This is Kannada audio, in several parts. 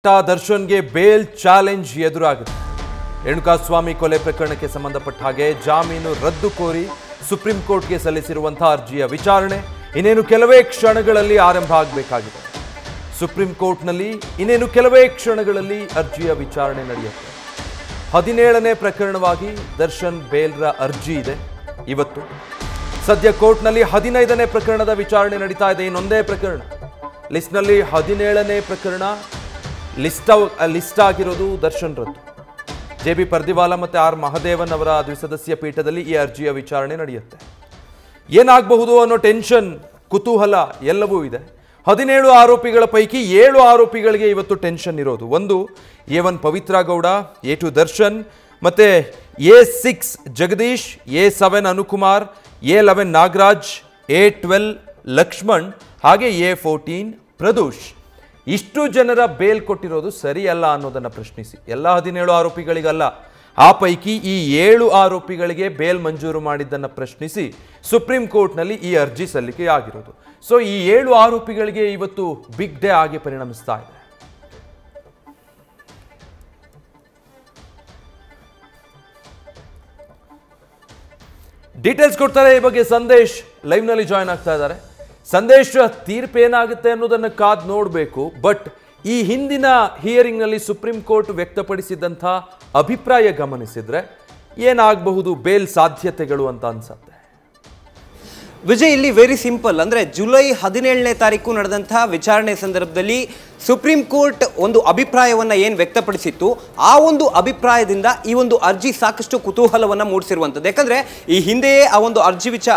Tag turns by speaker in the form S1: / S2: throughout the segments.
S1: ದರ್ಶನ್ಗೆ ಬೇಲ್ ಚಾಲೆಂಜ್ ಎದುರಾಗಿದೆ. ರೇಣುಕಾಸ್ವಾಮಿ ಕೊಲೆ ಪ್ರಕರಣಕ್ಕೆ ಸಂಬಂಧಪಟ್ಟ ಹಾಗೆ ಜಾಮೀನು ರದ್ದು ಕೋರಿ ಸುಪ್ರೀಂ ಕೋರ್ಟ್ಗೆ ಸಲ್ಲಿಸಿರುವಂತಹ ಅರ್ಜಿಯ ವಿಚಾರಣೆ ಇನ್ನೇನು ಕೆಲವೇ ಕ್ಷಣಗಳಲ್ಲಿ ಆರಂಭ ಆಗಬೇಕಾಗಿದೆ. ಸುಪ್ರೀಂ ಕೋರ್ಟ್ನಲ್ಲಿ ಇನ್ನೇನು ಕೆಲವೇ ಕ್ಷಣಗಳಲ್ಲಿ ಅರ್ಜಿಯ ವಿಚಾರಣೆ ನಡೆಯುತ್ತೆ. 17ನೇ ಪ್ರಕರಣವಾಗಿ ದರ್ಶನ್ ಬೇಲ್ರ ಅರ್ಜಿ ಇದೆ ಇವತ್ತು. ಸದ್ಯ ಕೋರ್ಟ್ನಲ್ಲಿ 15ನೇ ಪ್ರಕರಣದ ವಿಚಾರಣೆ ನಡೀತಾ ಇದೆ. ಇನ್ನೊಂದೇ ಪ್ರಕರಣ ಲಿಸ್ಟ್ನಲ್ಲಿ 17ನೇ ಪ್ರಕರಣ ಲಿಸ್ಟ್ ಆಗಿರೋದು ದರ್ಶನ್ ರದ್ದು. ಜೆ.ಬಿ. ಪರ್ದಿವಾಲಾ ಮತ್ತು ಆರ್ ಮಹದೇವನ್ ಅವರ ದ್ವಿಸದಸ್ಯ ಪೀಠದಲ್ಲಿ ಈ ಅರ್ಜಿಯ ವಿಚಾರಣೆ ನಡೆಯುತ್ತೆ. ಏನಾಗಬಹುದು ಅನ್ನೋ ಟೆನ್ಷನ್, ಕುತೂಹಲ ಎಲ್ಲವೂ ಇದೆ. 17 ಆರೋಪಿಗಳ ಪೈಕಿ 7 ಆರೋಪಿಗಳಿಗೆ ಇವತ್ತು ಟೆನ್ಷನ್ ಇರೋದು. ಒಂದು A1 ಪವಿತ್ರ ಗೌಡ, A2 ದರ್ಶನ್, ಮತ್ತೆ A6 Jagadish, A7 Anukumar, A11 Nagaraj, A12 Lakshman, ಹಾಗೆ A14 ಪ್ರದೋಷ್. ಇಷ್ಟು ಜನರ ಬೇಲ್ ಕೊಟ್ಟಿರೋದು ಸರಿಯಲ್ಲ ಅನ್ನೋದನ್ನು ಪ್ರಶ್ನಿಸಿ, ಎಲ್ಲ 17 ಆರೋಪಿಗಳಿಗಲ್ಲ, ಆ ಪೈಕಿ ಈ 7 ಆರೋಪಿಗಳಿಗೆ ಬೇಲ್ ಮಂಜೂರು ಮಾಡಿದ್ದನ್ನು ಪ್ರಶ್ನಿಸಿ ಸುಪ್ರೀಂ ಕೋರ್ಟ್ನಲ್ಲಿ ಈ ಅರ್ಜಿ ಸಲ್ಲಿಕೆಯಾಗಿರೋದು. ಸೊ ಈ 7 ಆರೋಪಿಗಳಿಗೆ ಇವತ್ತು ಬಿಗ್ ಡೇ ಆಗಿ ಪರಿಣಮಿಸ್ತಾ ಇದೆ. ಡೀಟೇಲ್ಸ್ ಕೊಡ್ತಾರೆ ಈ ಬಗ್ಗೆ ಸಂದೇಶ್ ಲೈವ್ ನಲ್ಲಿ ಜಾಯ್ನ್ ಆಗ್ತಾ ಇದ್ದಾರೆ. ಸಂದೇಶ್, ತೀರ್ಪು ಏನಾಗುತ್ತೆ ಅನ್ನೋದನ್ನು ಕಾದ್ ನೋಡಬೇಕು. ಬಟ್ ಈ ಹಿಂದಿನ ಹಿಯರಿಂಗ್ ನಲ್ಲಿ ಸುಪ್ರೀಂ ಕೋರ್ಟ್ ವ್ಯಕ್ತಪಡಿಸಿದಂಥ ಅಭಿಪ್ರಾಯ ಗಮನಿಸಿದ್ರೆ ಏನಾಗಬಹುದು ಬೇಲ್ ಸಾಧ್ಯತೆಗಳು ಅಂತ ಅನ್ಸುತ್ತೆ.
S2: ವಿಜಯ್, ಇಲ್ಲಿ ವೆರಿ ಸಿಂಪಲ್. ಅಂದರೆ ಜುಲೈ 17ನೇ ತಾರೀಕು ನಡೆದಂತಹ ವಿಚಾರಣೆ ಸಂದರ್ಭದಲ್ಲಿ ಸುಪ್ರೀಂ ಕೋರ್ಟ್ ಒಂದು ಅಭಿಪ್ರಾಯವನ್ನು ಏನು ವ್ಯಕ್ತಪಡಿಸಿತ್ತು, ಆ ಒಂದು ಅಭಿಪ್ರಾಯದಿಂದ ಈ ಒಂದು ಅರ್ಜಿ ಸಾಕಷ್ಟು ಕುತೂಹಲವನ್ನು ಮೂಡಿಸಿರುವಂಥದ್ದು. ಯಾಕಂದರೆ ಈ ಹಿಂದೆಯೇ ಆ ಒಂದು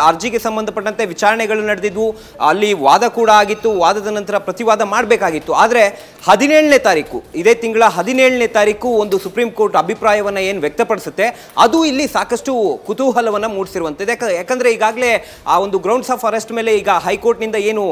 S2: ಅರ್ಜಿಗೆ ಸಂಬಂಧಪಟ್ಟಂತೆ ವಿಚಾರಣೆಗಳು ನಡೆದಿದ್ವು, ಅಲ್ಲಿ ವಾದ ಕೂಡ ಆಗಿತ್ತು, ವಾದದ ನಂತರ ಪ್ರತಿವಾದ ಮಾಡಬೇಕಾಗಿತ್ತು. ಆದರೆ 17ನೇ ತಾರೀಕು, ಇದೇ ತಿಂಗಳ 17ನೇ ತಾರೀಕು ಒಂದು ಸುಪ್ರೀಂ ಕೋರ್ಟ್ ಅಭಿಪ್ರಾಯವನ್ನು ಏನು ವ್ಯಕ್ತಪಡಿಸುತ್ತೆ, ಅದು ಇಲ್ಲಿ ಸಾಕಷ್ಟು ಕುತೂಹಲವನ್ನು ಮೂಡಿಸಿರುವಂಥದ್ದು. ಯಾಕಂದರೆ ಈಗಾಗಲೇ ಆ ಒಂದು ಗ್ರೌಂಡ್ಸ್ ಆಫ್ ಅರೆಸ್ಟ್ ಮೇಲೆ ಈಗ ಹೈಕೋರ್ಟ್ನಿಂದ ಏನು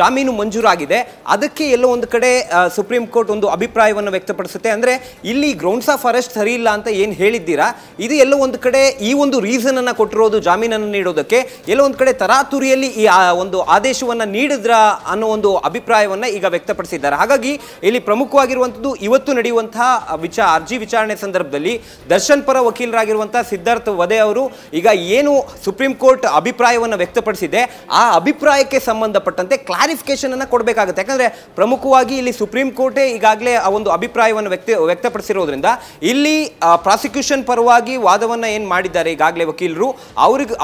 S2: ಜಾಮೀನು ಮಂಜೂರಾಗಿದೆ, ಅದಕ್ಕೆ ಎಲ್ಲೋ ಒಂದು ಕಡೆ ಸುಪ್ರೀಂ ಕೋರ್ಟ್ ಒಂದು ಅಭಿಪ್ರಾಯವನ್ನು ವ್ಯಕ್ತಪಡಿಸುತ್ತೆ. ಅಂದರೆ ಇಲ್ಲಿ ಗ್ರೌಂಡ್ಸ್ ಆಫ್ ಅರೆಸ್ಟ್ ಸರಿ ಇಲ್ಲ ಅಂತ ಏನು ಹೇಳಿದ್ದೀರಾ, ಇದು ಎಲ್ಲೋ ಒಂದು ಕಡೆ ಈ ಒಂದು ರೀಸನ್ ಅನ್ನು ಕೊಟ್ಟಿರೋದು ಜಾಮೀನನ್ನು ನೀಡೋದಕ್ಕೆ, ಎಲ್ಲೋ ಒಂದು ಕಡೆ ತರಾತುರಿಯಲ್ಲಿ ಈ ಒಂದು ಆದೇಶವನ್ನು ನೀಡಿದ್ರ ಅನ್ನೋ ಒಂದು ಅಭಿಪ್ರಾಯವನ್ನು ಈಗ ವ್ಯಕ್ತಪಡಿಸಿದ್ದಾರೆ. ಹಾಗಾಗಿ ಇಲ್ಲಿ ಪ್ರಮುಖವಾಗಿರುವಂಥದ್ದು ಇವತ್ತು ನಡೆಯುವಂತಹ ಅರ್ಜಿ ವಿಚಾರಣೆ ಸಂದರ್ಭದಲ್ಲಿ ದರ್ಶನ್ ಪರ ವಕೀಲರಾಗಿರುವಂತಹ ಸಿದ್ಧಾರ್ಥ ವದೆ ಅವರು ಈಗ ಏನು ಸುಪ್ರೀಂ ಕೋರ್ಟ್ ಅಭಿಪ್ರಾಯವನ್ನು ವ್ಯಕ್ತಪಡಿಸಿದೆ, ಆ ಅಭಿಪ್ರಾಯಕ್ಕೆ ಸಂಬಂಧಪಟ್ಟಂತೆ ಕ್ಲಾರಿಫಿಕೇಶನ್ ಅನ್ನು ಕೊಡಬೇಕಾಗುತ್ತೆ. ಯಾಕಂದ್ರೆ ಪ್ರಮುಖವಾಗಿ ಇಲ್ಲಿ ಸುಪ್ರೀಂ ಕೋರ್ಟೇ ಈಗಾಗಲೇ ಆ ಒಂದು ಅಭಿಪ್ರಾಯವನ್ನು ವ್ಯಕ್ತಪಡಿಸಿರೋದ್ರಿಂದ ಇಲ್ಲಿ ಪ್ರಾಸಿಕ್ಯೂಷನ್ ಪರವಾಗಿ ವಾದವನ್ನು ಏನು ಮಾಡಿದ್ದಾರೆ ಈಗಾಗಲೇ ವಕೀಲರು,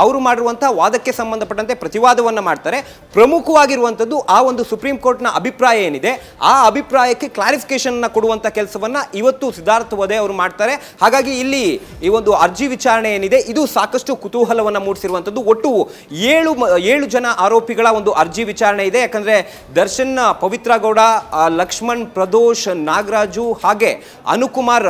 S2: ಅವರು ಮಾಡಿರುವಂತಹ ವಾದಕ್ಕೆ ಸಂಬಂಧಪಟ್ಟಂತೆ ಪ್ರತಿವಾದವನ್ನು ಮಾಡ್ತಾರೆ. ಪ್ರಮುಖವಾಗಿರುವಂಥದ್ದು ಆ ಒಂದು ಸುಪ್ರೀಂ ಕೋರ್ಟ್ನ ಅಭಿಪ್ರಾಯ ಏನಿದೆ, ಆ ಅಭಿಪ್ರಾಯಕ್ಕೆ ಕ್ಲಾರಿಫಿಕೇಶನ್ ಕೊಡುವಂಥ ಕೆಲಸವನ್ನ ಇವತ್ತು ಸಿದ್ಧಾರ್ಥ ವದೆ ಅವರು ಮಾಡ್ತಾರೆ. ಹಾಗಾಗಿ ಇಲ್ಲಿ ಈ ಒಂದು ಅರ್ಜಿ ವಿಚಾರಣೆ ಏನಿದೆ, ಇದು ಸಾಕಷ್ಟು ಕುತೂಹಲವನ್ನು ಮೂಡಿಸಿರುವಂಥದ್ದು. ಒಟ್ಟು 7 ಜನ ಆರೋಪಿಗಳ ಒಂದು ಅರ್ಜಿ ವಿಚಾರಣೆ ಇದೆ. ಯಾಕಂದ್ರೆ ದರ್ಶನ್, ಪವಿತ್ರ ಗೌಡ, ಲಕ್ಷ್ಮಣ್, ಪ್ರದೋಷ್, ನಾಗರಾಜು ಹಾಗೆ ಅನುಕುಮಾರ್,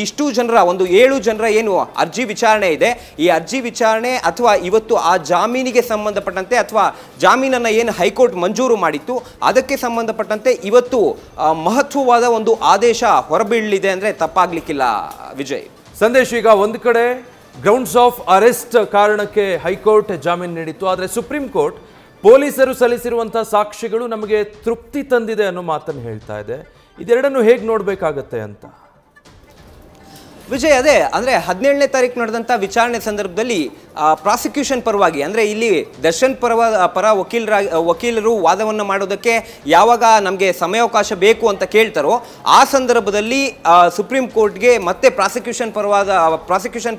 S2: ಇಷ್ಟು ಜನರ ಒಂದು 7 ಜನರ ಏನು ಅರ್ಜಿ ವಿಚಾರಣೆ ಇದೆ, ಈ ಅರ್ಜಿ ವಿಚಾರಣೆ ಅಥವಾ ಇವತ್ತು ಆ ಜಾಮೀನಿಗೆ ಸಂಬಂಧಪಟ್ಟಂತೆ ಅಥವಾ ಜಾಮೀನನ್ನು ಏನು ಹೈಕೋರ್ಟ್ ಮಂಜೂರು ಮಾಡಿತ್ತು ಅದಕ್ಕೆ ಸಂಬಂಧಪಟ್ಟಂತೆ ಇವತ್ತು ಮಹತ್ವವಾದ ಒಂದು ಆದೇಶ ಹೊರಬೀಳಲಿದೆ ಅಂದ್ರೆ ತಪ್ಪಾಗ್ಲಿಕ್ಕಿಲ್ಲ. ವಿಜಯ್,
S1: ಸಂದೇಶ್, ಈಗ ಒಂದು ಕಡೆ ಗ್ರೌಂಡ್ಸ್ ಆಫ್ ಅರೆಸ್ಟ್ ಕಾರಣಕ್ಕೆ ಹೈಕೋರ್ಟ್ ಜಾಮೀನು ನೀಡಿತ್ತು, ಆದರೆ ಸುಪ್ರೀಂ ಕೋರ್ಟ್ ಪೊಲೀಸರು ಸಲ್ಲಿಸಿರುವಂತಹ ಸಾಕ್ಷಿಗಳು ನಮಗೆ ತೃಪ್ತಿ ತಂದಿದೆ ಅನ್ನೋ ಮಾತನ್ನು ಹೇಳ್ತಾ ಇದೆ. ಇದೆರಡನ್ನು ಹೇಗೆ ನೋಡಬೇಕಾಗತ್ತೆ ಅಂತ
S2: ವಿಜಯ್, ಅದೇ ಅಂದರೆ 17ನೇ ತಾರೀಕು ನಡೆದಂಥ ವಿಚಾರಣೆ ಸಂದರ್ಭದಲ್ಲಿ ಪ್ರಾಸಿಕ್ಯೂಷನ್ ಪರವಾಗಿ, ಅಂದರೆ ಇಲ್ಲಿ ದರ್ಶನ್ ಪರ ವಕೀಲರು ವಾದವನ್ನು ಮಾಡೋದಕ್ಕೆ ಯಾವಾಗ ನಮಗೆ ಸಮಯಾವಕಾಶ ಬೇಕು ಅಂತ ಕೇಳ್ತಾರೋ ಆ ಸಂದರ್ಭದಲ್ಲಿ ಸುಪ್ರೀಂ ಕೋರ್ಟ್ಗೆ ಮತ್ತೆ ಪ್ರಾಸಿಕ್ಯೂಷನ್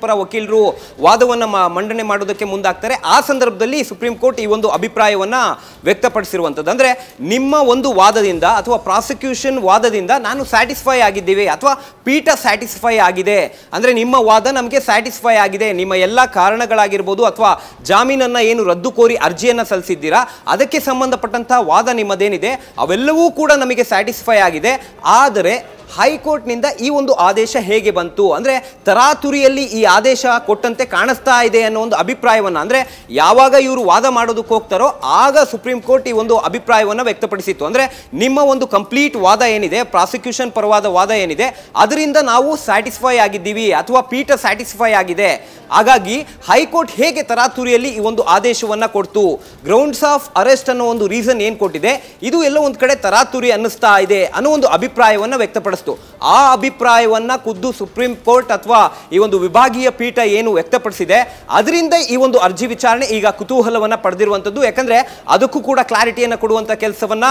S2: ಪರ ವಕೀಲರು ವಾದವನ್ನು ಮಂಡನೆ ಮಾಡೋದಕ್ಕೆ ಮುಂದಾಗ್ತಾರೆ. ಆ ಸಂದರ್ಭದಲ್ಲಿ ಸುಪ್ರೀಂ ಕೋರ್ಟ್ ಈ ಒಂದು ಅಭಿಪ್ರಾಯವನ್ನು ವ್ಯಕ್ತಪಡಿಸಿರುವಂಥದ್ದು. ಅಂದರೆ ನಿಮ್ಮ ಒಂದು ವಾದದಿಂದ ಅಥವಾ ಪ್ರಾಸಿಕ್ಯೂಷನ್ ವಾದದಿಂದ ನಾನು ಸ್ಯಾಟಿಸ್ಫೈ ಆಗಿದ್ದೀವಿ ಅಥವಾ ಪೀಠ ಸ್ಯಾಟಿಸ್ಫೈ ಆಗಿದೆ, ಅಂದ್ರೆ ನಿಮ್ಮ ವಾದ ನಮಗೆ ಸ್ಯಾಟಿಸ್ಫೈ ಆಗಿದೆ, ನಿಮ್ಮ ಎಲ್ಲ ಕಾರಣಗಳಾಗಿರ್ಬೋದು ಅಥವಾ ಜಾಮೀನನ್ನ ಏನು ರದ್ದು ಕೋರಿ ಅರ್ಜಿಯನ್ನ ಸಲ್ಲಿಸಿದ್ದೀರಾ ಅದಕ್ಕೆ ಸಂಬಂಧಪಟ್ಟಂತಹ ವಾದ ನಿಮ್ಮದೇನಿದೆ ಅವೆಲ್ಲವೂ ಕೂಡ ನಮಗೆ ಸ್ಯಾಟಿಸ್ಫೈ ಆಗಿದೆ. ಆದರೆ ಹೈಕೋರ್ಟ್ನಿಂದ ಈ ಒಂದು ಆದೇಶ ಹೇಗೆ ಬಂತು, ಅಂದರೆ ತರಾತುರಿಯಲ್ಲಿ ಈ ಆದೇಶ ಕೊಟ್ಟಂತೆ ಕಾಣಿಸ್ತಾ ಇದೆ ಅನ್ನೋ ಒಂದು ಅಭಿಪ್ರಾಯವನ್ನು, ಅಂದರೆ ಯಾವಾಗ ಇವರು ವಾದ ಮಾಡೋದಕ್ಕೆ ಹೋಗ್ತಾರೋ ಆಗ ಸುಪ್ರೀಂ ಕೋರ್ಟ್ ಈ ಒಂದು ಅಭಿಪ್ರಾಯವನ್ನು ವ್ಯಕ್ತಪಡಿಸಿತ್ತು. ಅಂದರೆ ನಿಮ್ಮ ಒಂದು ಕಂಪ್ಲೀಟ್ ವಾದ ಏನಿದೆ, ಪ್ರಾಸಿಕ್ಯೂಷನ್ ಪರವಾದ ವಾದ ಏನಿದೆ, ಅದರಿಂದ ನಾವು ಸ್ಯಾಟಿಸ್ಫೈ ಆಗಿದ್ದೀವಿ ಅಥವಾ ಪೀಠ ಸ್ಯಾಟಿಸ್ಫೈ ಆಗಿದೆ. ಹಾಗಾಗಿ ಹೈಕೋರ್ಟ್ ಹೇಗೆ ತರಾತುರಿಯಲ್ಲಿ ಈ ಒಂದು ಆದೇಶವನ್ನು ಕೊಡ್ತು, ಗ್ರೌಂಡ್ಸ್ ಆಫ್ ಅರೆಸ್ಟ್ ಅನ್ನೋ ಒಂದು ರೀಸನ್ ಏನು ಕೊಟ್ಟಿದೆ, ಇದು ಎಲ್ಲ ಒಂದು ಕಡೆ ತರಾತುರಿ ಅನ್ನಿಸ್ತಾ ಇದೆ ಅನ್ನೋ ಒಂದು ಅಭಿಪ್ರಾಯವನ್ನು ವ್ಯಕ್ತಪಡಿಸ್ತು. ಆ ಅಭಿಪ್ರಾಯವನ್ನ ಖುದ್ದು ಸುಪ್ರೀಂ ಕೋರ್ಟ್ ಅಥವಾ ಈ ಒಂದು ವಿಭಾಗೀಯ ಪೀಠ ಏನು ವ್ಯಕ್ತಪಡಿಸಿದೆ, ಅದರಿಂದ ಈ ಒಂದು ಅರ್ಜಿ ವಿಚಾರಣೆ ಈಗ ಕುತೂಹಲವನ್ನ ಪಡೆದಿರುವಂತದ್ದು. ಯಾಕಂದ್ರೆ ಅದಕ್ಕೂ ಕೂಡ ಕ್ಲಾರಿಟಿಯನ್ನು ಕೊಡುವಂತ ಕೆಲಸವನ್ನ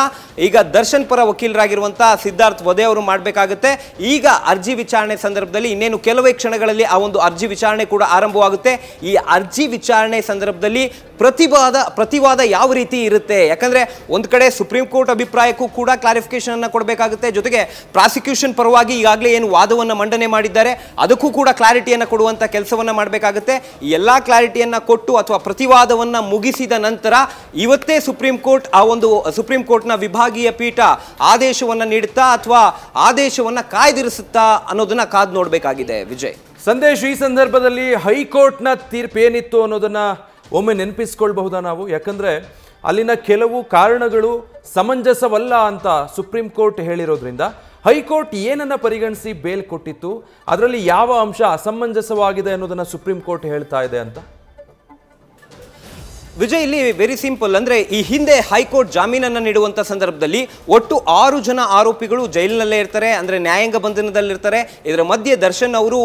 S2: ಈಗ ದರ್ಶನ್ ಪರ ವಕೀಲರಾಗಿರುವಂತಹ ಸಿದ್ಧಾರ್ಥ್ ವಧೆ ಅವರು ಮಾಡಬೇಕಾಗುತ್ತೆ. ಈಗ ಅರ್ಜಿ ವಿಚಾರಣೆ ಸಂದರ್ಭದಲ್ಲಿ ಇನ್ನೇನು ಕೆಲವೇ ಕ್ಷಣಗಳಲ್ಲಿ ಆ ಒಂದು ಅರ್ಜಿ ವಿಚಾರಣೆ ಕೂಡ ಆರಂಭವಾಗುತ್ತೆ. ಈ ಅರ್ಜಿ ವಿಚಾರಣೆ ಸಂದರ್ಭದಲ್ಲಿ ಪ್ರತಿವಾದ ಯಾವ ರೀತಿ ಇರುತ್ತೆ, ಯಾಕಂದ್ರೆ ಒಂದು ಕಡೆ ಸುಪ್ರೀಂ ಕೋರ್ಟ್ ಅಭಿಪ್ರಾಯಕ್ಕೂ ಕೂಡ ಕ್ಲಾರಿಫಿಕೇಶನ್ ಅನ್ನು ಕೊಡಬೇಕಾಗುತ್ತೆ, ಜೊತೆಗೆ ಪ್ರಾಸಿಕ್ಯೂಷನ್ ಪರವಾಗಿ ಈಗಾಗಲೇ ಏನು ವಾದವನ್ನು ಮಂಡನೆ ಮಾಡಿದ್ದಾರೆ ಅದಕ್ಕೂ ಕೂಡ ಕ್ಲಾರಿಟಿಯನ್ನು ಕೊಡುವಂತ ಕೆಲಸವನ್ನ ಮಾಡಬೇಕಾಗುತ್ತೆ. ಈ ಎಲ್ಲಾ ಕ್ಲಾರಿಟಿಯನ್ನ ಕೊಟ್ಟು ಅಥವಾ ಪ್ರತಿವಾದವನ್ನ ಮುಗಿಸಿದ ನಂತರ ಇವತ್ತೇ ಸುಪ್ರೀಂ ಕೋರ್ಟ್ ಆ ಒಂದು ಸುಪ್ರೀಂ ಕೋರ್ಟ್ನ ವಿಭಾಗೀಯ ಪೀಠ ಆದೇಶವನ್ನ ನೀಡುತ್ತಾ ಅಥವಾ ಆದೇಶವನ್ನ ಕಾಯ್ದಿರಿಸುತ್ತಾ ಅನ್ನೋದನ್ನ ಕಾದು ನೋಡಬೇಕಾಗಿದೆ. ವಿಜಯ್,
S1: ಸಂದೇಶ್, ಈ ಸಂದರ್ಭದಲ್ಲಿ ಹೈಕೋರ್ಟ್ನ ತೀರ್ಪು ಏನಿತ್ತು ಅನ್ನೋದನ್ನ ಒಮ್ಮೆ ನೆನಪಿಸ್ಕೊಳ್ಬಹುದಾ ನಾವು? ಯಾಕಂದ್ರೆ ಅಲ್ಲಿನ ಕೆಲವು ಕಾರಣಗಳು ಸಮಂಜಸವಲ್ಲ ಅಂತ ಸುಪ್ರೀಂ ಕೋರ್ಟ್ ಹೇಳಿರೋದ್ರಿಂದ ಹೈಕೋರ್ಟ್ ಏನನ್ನ ಪರಿಗಣಿಸಿ ಬೇಲ್ ಕೊಟ್ಟಿತ್ತು, ಅದರಲ್ಲಿ ಯಾವ ಅಂಶ ಅಸಮಂಜಸವಾಗಿದೆ ಅನ್ನೋದನ್ನ ಸುಪ್ರೀಂ ಕೋರ್ಟ್ ಹೇಳ್ತಾ ಇದೆ ಅಂತ?
S2: ವಿಜಯ್, ಇಲ್ಲಿ ವೆರಿ ಸಿಂಪಲ್. ಅಂದ್ರೆ ಈ ಹಿಂದೆ ಹೈಕೋರ್ಟ್ ಜಾಮೀನನ್ನು ನೀಡುವಂತ ಸಂದರ್ಭದಲ್ಲಿ ಒಟ್ಟು 6 ಜನ ಆರೋಪಿಗಳು ಜೈಲಿನಲ್ಲೇ ಇರ್ತಾರೆ, ಅಂದ್ರೆ ನ್ಯಾಯಾಂಗ ಬಂಧನದಲ್ಲಿರ್ತಾರೆ. ಇದರ ಮಧ್ಯೆ ದರ್ಶನ್ ಅವರು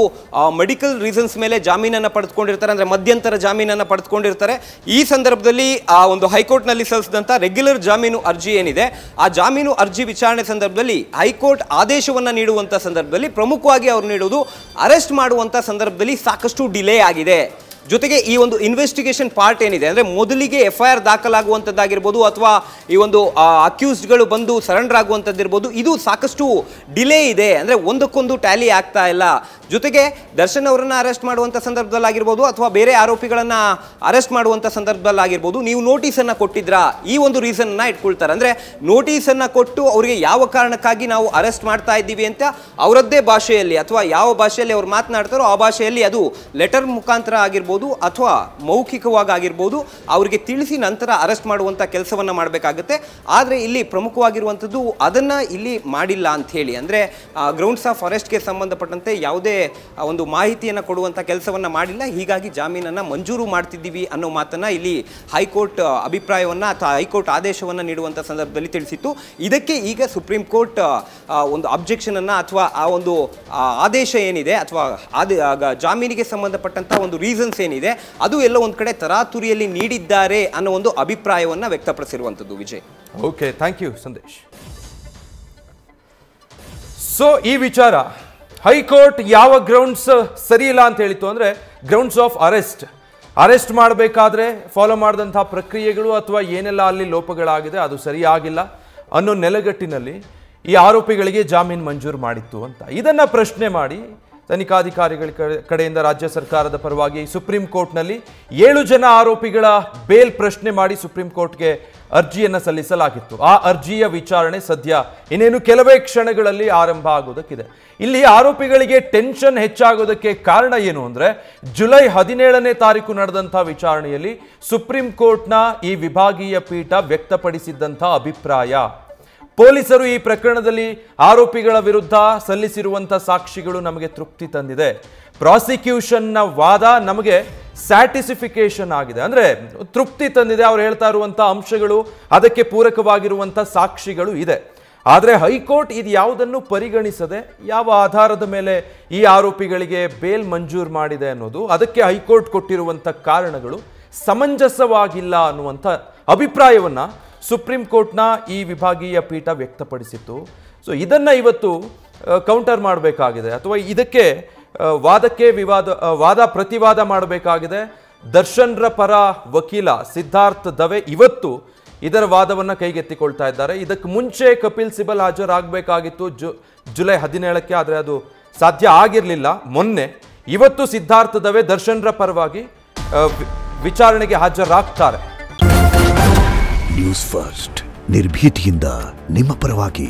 S2: ಮೆಡಿಕಲ್ ರೀಸನ್ಸ್ ಮೇಲೆ ಜಾಮೀನನ್ನು ಪಡೆದುಕೊಂಡಿರ್ತಾರೆ, ಅಂದ್ರೆ ಮಧ್ಯಂತರ ಜಾಮೀನನ್ನು ಪಡೆದುಕೊಂಡಿರ್ತಾರೆ. ಈ ಸಂದರ್ಭದಲ್ಲಿ ಆ ಒಂದು ಹೈಕೋರ್ಟ್ನಲ್ಲಿ ಸಲ್ಲಿಸಿದಂಥ ರೆಗ್ಯುಲರ್ ಜಾಮೀನು ಅರ್ಜಿ ಏನಿದೆ, ಆ ಜಾಮೀನು ಅರ್ಜಿ ವಿಚಾರಣೆ ಸಂದರ್ಭದಲ್ಲಿ ಹೈಕೋರ್ಟ್ ಆದೇಶವನ್ನು ನೀಡುವಂಥ ಸಂದರ್ಭದಲ್ಲಿ ಪ್ರಮುಖವಾಗಿ ಅವರು ನೀಡುವುದು ಅರೆಸ್ಟ್ ಮಾಡುವಂಥ ಸಂದರ್ಭದಲ್ಲಿ ಸಾಕಷ್ಟು ಡಿಲೇ ಆಗಿದೆ. ಜೊತೆಗೆ ಈ ಒಂದು ಇನ್ವೆಸ್ಟಿಗೇಷನ್ ಪಾರ್ಟ್ ಏನಿದೆ, ಅಂದರೆ ಮೊದಲಿಗೆ FIR ದಾಖಲಾಗುವಂಥದ್ದಾಗಿರ್ಬೋದು ಅಥವಾ ಈ ಒಂದು ಅಕ್ಯೂಸ್ಡ್ಗಳು ಬಂದು ಸರೆಂಡರ್ ಆಗುವಂಥದ್ದಿರ್ಬೋದು, ಇದು ಸಾಕಷ್ಟು ಡಿಲೇ ಇದೆ, ಅಂದರೆ ಒಂದಕ್ಕೊಂದು ಟ್ಯಾಲಿ ಆಗ್ತಾ ಇಲ್ಲ. ಜೊತೆಗೆ ದರ್ಶನ್ ಅವರನ್ನು ಅರೆಸ್ಟ್ ಮಾಡುವಂಥ ಸಂದರ್ಭದಲ್ಲಾಗಿರ್ಬೋದು ಅಥವಾ ಬೇರೆ ಆರೋಪಿಗಳನ್ನು ಅರೆಸ್ಟ್ ಮಾಡುವಂಥ ಸಂದರ್ಭದಲ್ಲಾಗಿರ್ಬೋದು, ನೀವು ನೋಟಿಸನ್ನು ಕೊಟ್ಟಿದ್ರಾ, ಈ ಒಂದು ರೀಸನ್ನ ಇಟ್ಕೊಳ್ತಾರೆ. ಅಂದರೆ ನೋಟಿಸನ್ನು ಕೊಟ್ಟು ಅವರಿಗೆ ಯಾವ ಕಾರಣಕ್ಕಾಗಿ ನಾವು ಅರೆಸ್ಟ್ ಮಾಡ್ತಾ ಇದ್ದೀವಿ ಅಂತ ಅವರದ್ದೇ ಭಾಷೆಯಲ್ಲಿ ಅಥವಾ ಯಾವ ಭಾಷೆಯಲ್ಲಿ ಅವ್ರು ಮಾತನಾಡ್ತಾರೋ ಆ ಭಾಷೆಯಲ್ಲಿ ಅದು ಲೆಟರ್ ಮುಖಾಂತರ ಆಗಿರ್ಬೋದು ಅಥವಾ ಮೌಖಿಕವಾಗಿ ಆಗಿರ್ಬೋದು ಅವರಿಗೆ ತಿಳಿಸಿ ನಂತರ ಅರೆಸ್ಟ್ ಮಾಡುವಂಥ ಕೆಲಸವನ್ನು ಮಾಡಬೇಕಾಗುತ್ತೆ. ಆದರೆ ಇಲ್ಲಿ ಪ್ರಮುಖವಾಗಿರುವಂಥದ್ದು ಅದನ್ನು ಇಲ್ಲಿ ಮಾಡಿಲ್ಲ ಅಂತ ಹೇಳಿ, ಅಂದರೆ ಗ್ರೌಂಡ್ಸ್ ಆಫ್ ಅರೆಸ್ಟ್ಗೆ ಸಂಬಂಧಪಟ್ಟಂತೆ ಯಾವುದೇ ಒಂದು ಮಾಹಿತಿಯನ್ನು ಕೊಡುವಂಥ ಕೆಲಸವನ್ನು ಮಾಡಿಲ್ಲ. ಹೀಗಾಗಿ ಜಾಮೀನನ್ನು ಮಂಜೂರು ಮಾಡ್ತಿದ್ದೀವಿ ಅನ್ನೋ ಮಾತನ್ನು ಇಲ್ಲಿ ಹೈಕೋರ್ಟ್ ಅಭಿಪ್ರಾಯವನ್ನು ಅಥವಾ ಹೈಕೋರ್ಟ್ ಆದೇಶವನ್ನು ನೀಡುವಂಥ ಸಂದರ್ಭದಲ್ಲಿ ತಿಳಿಸಿತ್ತು. ಇದಕ್ಕೆ ಈಗ ಸುಪ್ರೀಂ ಕೋರ್ಟ್ ಒಂದು ಅಬ್ಜೆಕ್ಷನನ್ನು ಅಥವಾ ಆ ಒಂದು ಆದೇಶ ಏನಿದೆ ಅಥವಾ ಜಾಮೀನಿಗೆ ಸಂಬಂಧಪಟ್ಟಂಥ ಒಂದು ರೀಸನ್ಸ್ ಏನಿದೆ ಅದು ಎಲ್ಲ ಒಂದು ಕಡೆ ತರಾತುರಿಯಲ್ಲಿ ನೀಡಿದ್ದಾರೆ ಅನ್ನೋ ಒಂದು ಅಭಿಪ್ರಾಯವನ್ನು ವ್ಯಕ್ತಪಡಿಸಿರುವಂಥದ್ದು. Vijay,
S1: okay, thank you Sandesh. So ಈ ವಿಚಾರ ಹೈಕೋರ್ಟ್ ಯಾವ ಗ್ರೌಂಡ್ಸ್ ಸರಿ ಇಲ್ಲ ಅಂತ ಹೇಳಿತ್ತು ಅಂದರೆ ಗ್ರೌಂಡ್ಸ್ ಆಫ್ ಅರೆಸ್ಟ್ ಮಾಡಬೇಕಾದ್ರೆ ಫಾಲೋ ಮಾಡಿದಂಥ ಪ್ರಕ್ರಿಯೆಗಳು ಅಥವಾ ಏನೆಲ್ಲ ಅಲ್ಲಿ ಲೋಪಗಳಾಗಿದೆ ಅದು ಸರಿಯಾಗಿಲ್ಲ ಅನ್ನೋ ನೆಲೆಗಟ್ಟಿನಲ್ಲಿ ಈ ಆರೋಪಿಗಳಿಗೆ ಜಾಮೀನು ಮಂಜೂರು ಮಾಡಿತ್ತು ಅಂತ. ಇದನ್ನು ಪ್ರಶ್ನೆ ಮಾಡಿ ತನಿಖಾಧಿಕಾರಿಗಳ ಕಡೆಯಿಂದ ರಾಜ್ಯ ಸರ್ಕಾರದ ಪರವಾಗಿ ಸುಪ್ರೀಂ ಕೋರ್ಟ್ನಲ್ಲಿ 7 ಜನ ಆರೋಪಿಗಳ ಬೇಲ್ ಪ್ರಶ್ನೆ ಮಾಡಿ ಸುಪ್ರೀಂ ಕೋರ್ಟ್ಗೆ ಅರ್ಜಿಯನ್ನು ಸಲ್ಲಿಸಲಾಗಿತ್ತು. ಆ ಅರ್ಜಿಯ ವಿಚಾರಣೆ ಸದ್ಯ ಇನ್ನೇನು ಕೆಲವೇ ಕ್ಷಣಗಳಲ್ಲಿ ಆರಂಭ ಆಗೋದಕ್ಕಿದೆ. ಇಲ್ಲಿ ಆರೋಪಿಗಳಿಗೆ ಟೆನ್ಷನ್ ಹೆಚ್ಚಾಗೋದಕ್ಕೆ ಕಾರಣ ಏನು ಅಂದರೆ ಜುಲೈ 17ನೇ ತಾರೀಕು ನಡೆದಂಥ ವಿಚಾರಣೆಯಲ್ಲಿ ಸುಪ್ರೀಂ ಕೋರ್ಟ್ನ ಈ ವಿಭಾಗೀಯ ಪೀಠ ವ್ಯಕ್ತಪಡಿಸಿದ್ದಂಥ ಅಭಿಪ್ರಾಯ. ಪೊಲೀಸರು ಈ ಪ್ರಕರಣದಲ್ಲಿ ಆರೋಪಿಗಳ ವಿರುದ್ಧ ಸಲ್ಲಿಸಿರುವಂಥ ಸಾಕ್ಷಿಗಳು ನಮಗೆ ತೃಪ್ತಿ ತಂದಿದೆ, ಪ್ರಾಸಿಕ್ಯೂಷನ್ನ ವಾದ ನಮಗೆ ಸ್ಯಾಟಿಸ್ಫಿಕೇಶನ್ ಆಗಿದೆ, ಅಂದರೆ ತೃಪ್ತಿ ತಂದಿದೆ. ಅವ್ರು ಹೇಳ್ತಾ ಇರುವಂಥ ಅಂಶಗಳು ಅದಕ್ಕೆ ಪೂರಕವಾಗಿರುವಂಥ ಸಾಕ್ಷಿಗಳು ಇದೆ. ಆದರೆ ಹೈಕೋರ್ಟ್ ಇದು ಯಾವುದನ್ನು ಪರಿಗಣಿಸದೆ ಯಾವ ಆಧಾರದ ಮೇಲೆ ಈ ಆರೋಪಿಗಳಿಗೆ ಬೇಲ್ ಮಂಜೂರು ಮಾಡಿದೆ ಅನ್ನೋದು, ಅದಕ್ಕೆ ಹೈಕೋರ್ಟ್ ಕೊಟ್ಟಿರುವಂಥ ಕಾರಣಗಳು ಸಮಂಜಸವಾಗಿಲ್ಲ ಅನ್ನುವಂಥ ಅಭಿಪ್ರಾಯವನ್ನು ಸುಪ್ರೀಂ ಕೋರ್ಟ್ನ ಈ ವಿಭಾಗೀಯ ಪೀಠ ವ್ಯಕ್ತಪಡಿಸಿತ್ತು. ಸೊ ಇದನ್ನು ಇವತ್ತು ಕೌಂಟರ್ ಮಾಡಬೇಕಾಗಿದೆ ಅಥವಾ ಇದಕ್ಕೆ ವಾದ ಪ್ರತಿವಾದ ಮಾಡಬೇಕಾಗಿದೆ. ದರ್ಶನ್ರ ಪರ ವಕೀಲ ಸಿದ್ಧಾರ್ಥ್ ದವೆ ಇವತ್ತು ಇದರ ವಾದವನ್ನು ಕೈಗೆತ್ತಿಕೊಳ್ತಾ ಇದ್ದಾರೆ. ಇದಕ್ಕೆ ಮುಂಚೆ ಕಪಿಲ್ ಸಿಬಲ್ ಹಾಜರಾಗಬೇಕಾಗಿತ್ತು ಜುಲೈ 17ಕ್ಕೆ, ಆದರೆ ಅದು ಸಾಧ್ಯ ಆಗಿರಲಿಲ್ಲ ಮೊನ್ನೆ. ಇವತ್ತು ಸಿದ್ಧಾರ್ಥ್ ದವೆ ದರ್ಶನ್ರ ಪರವಾಗಿ ವಿಚಾರಣೆಗೆ ಹಾಜರಾಗ್ತಾರೆ.
S3: ನ್ಯೂಸ್ ಫಸ್ಟ್, ನಿರ್ಭೀತಿಯಿಂದ ನಿಮ್ಮ ಪರವಾಗಿ.